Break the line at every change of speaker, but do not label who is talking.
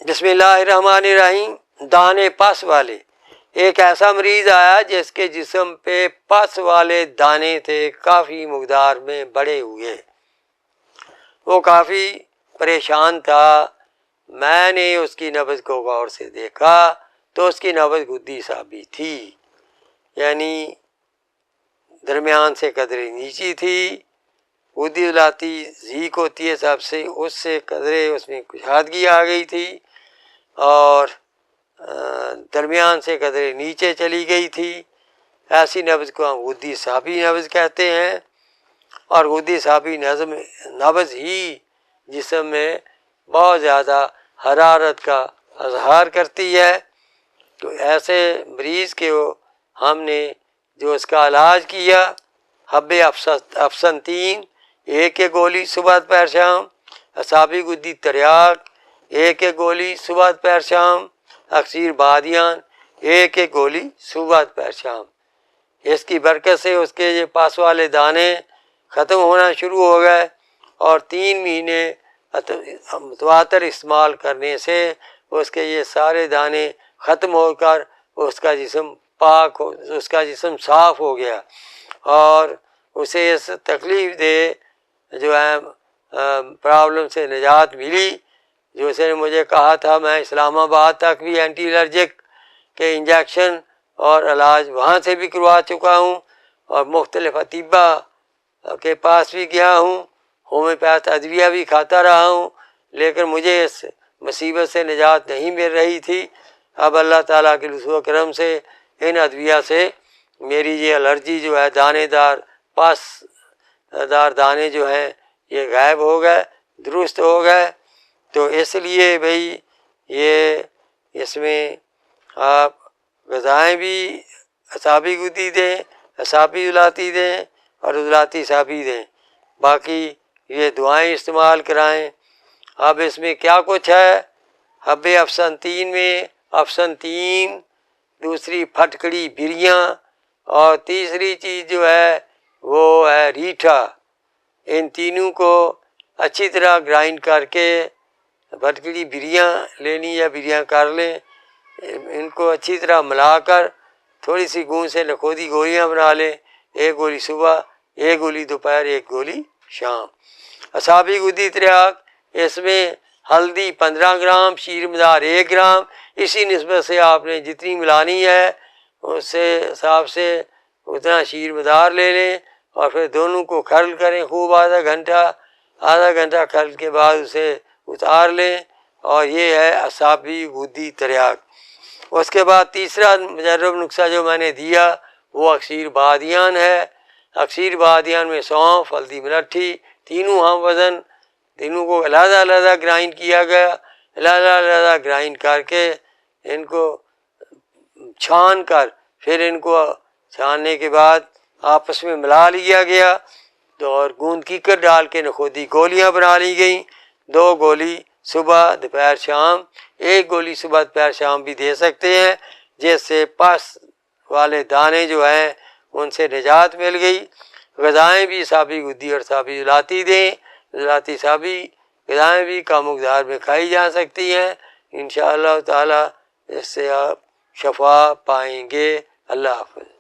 بسم اللہ الرحمن الرحیم۔ دانے پس والے، ایک ایسا مریض آیا جس کے جسم پہ پس والے دانے تھے، کافی مقدار میں بڑے ہوئے۔ وہ کافی پریشان تھا۔ میں نے اس کی نبض کو غور سے دیکھا تو اس کی نبض گدی صابی تھی، یعنی درمیان سے قدرے نیچی تھی۔ گدی عضلاتی ضیق ہوتی ہے سب سے، اس سے قدرے اس میں کشادگی آ گئی تھی اور درمیان سے قدرے نیچے چلی گئی تھی۔ ایسی نبض کو ہم گدی صابی نبض کہتے ہیں، اور گدی صابی نبض ہی جسم میں بہت زیادہ حرارت کا اظہار کرتی ہے۔ تو ایسے مریض کے ہم نے جو اس کا علاج کیا، حب افسنتین ایک گولی صبح دوپہر شام، اعصابی گدی تریاک ایک گولی صبح دوپہر شام، اکسیر بادیان ایک گولی صبح دوپہر شام۔ اس کی برکت سے اس کے یہ پاس والے دانے ختم ہونا شروع ہو گئے، اور 3 مہینے متواتر استعمال کرنے سے اس کے یہ سارے دانے ختم ہو کر اس کا جسم پاک ہو، اس کا جسم صاف ہو گیا، اور اسے اس تکلیف دہ جو ہے پرابلم سے نجات ملی۔ جو اس نے مجھے کہا تھا، میں اسلام آباد تک بھی اینٹی الرجک کے انجیکشن اور علاج وہاں سے بھی کروا چکا ہوں، اور مختلف اطباء کے پاس بھی گیا ہوں، ہومیوپیتھ ادویہ بھی کھاتا رہا ہوں، لیکن مجھے اس مصیبت سے نجات نہیں مل رہی تھی۔ اب اللہ تعالیٰ کے لطف و کرم سے ان ادویہ سے میری یہ الرجی جو ہے، دانے دار پاس دار دانے جو ہیں، یہ غائب ہو گئے، درست ہو گئے۔ تو اس لیے بھائی یہ اس میں آپ غذائیں بھی اعصابی گدی دیں، اعصابی عضلاتی دیں اور عضلاتی اعصابی دیں، باقی یہ دعائیں استعمال کرائیں۔ اب اس میں کیا کچھ ہے؟ حب افسنتین میں افسنتین، دوسری پھٹکڑی بریاں، اور تیسری چیز جو ہے وہ ہے ریٹھا۔ ان تینوں کو اچھی طرح گرائنڈ کر کے، پھٹکڑی بریاں لینی یا بریاں کر لیں، ان کو اچھی طرح ملا کر تھوڑی سی گوند سے نخودی گولیاں بنا لیں، 1 گولی صبح، 1 گولی دوپہر، 1 گولی شام۔ اعصابی گدی تریاک، اس میں ہلدی 15 گرام، شیر مدار 1 گرام، اسی نسبت سے آپ نے جتنی ملانی ہے اس سے حساب سے اتنا شیر مدار لے لیں، اور پھر دونوں کو کھرل کریں خوب آدھا گھنٹہ کھرل کے بعد اسے اتار لیں، اور یہ ہے اعصابی گدی تریاک۔ اس کے بعد تیسرا مجرب نسخہ جو میں نے دیا وہ اکسیر بادیان ہے۔ اکسیر بادیان میں سونف، ہلدی ملٹھی، تینوں ہم وزن، تینوں کو علیحدہ گرائنڈ کیا گیا، علیحدہ گرائنڈ کر کے ان کو چھان کر، پھر ان کو چھاننے کے بعد آپس میں ملا لیا گیا، تو اور گوند کیکر ڈال کے نخودی گولیاں بنا لی گئیں، 2 گولی صبح دوپہر شام، 1 گولی صبح دوپہر شام بھی دے سکتے ہیں، جس سے پس والے دانے جو ہیں ان سے نجات مل گئی۔ غذائیں بھی اعصابی گدی اور اعصابی عضلاتی دیں، عضلاتی اعصابی غذائیں بھی کم مقدار میں کھائی جا سکتی ہیں، انشاءاللہ تعالی اس سے آپ شفا پائیں گے۔ اللہ حافظ۔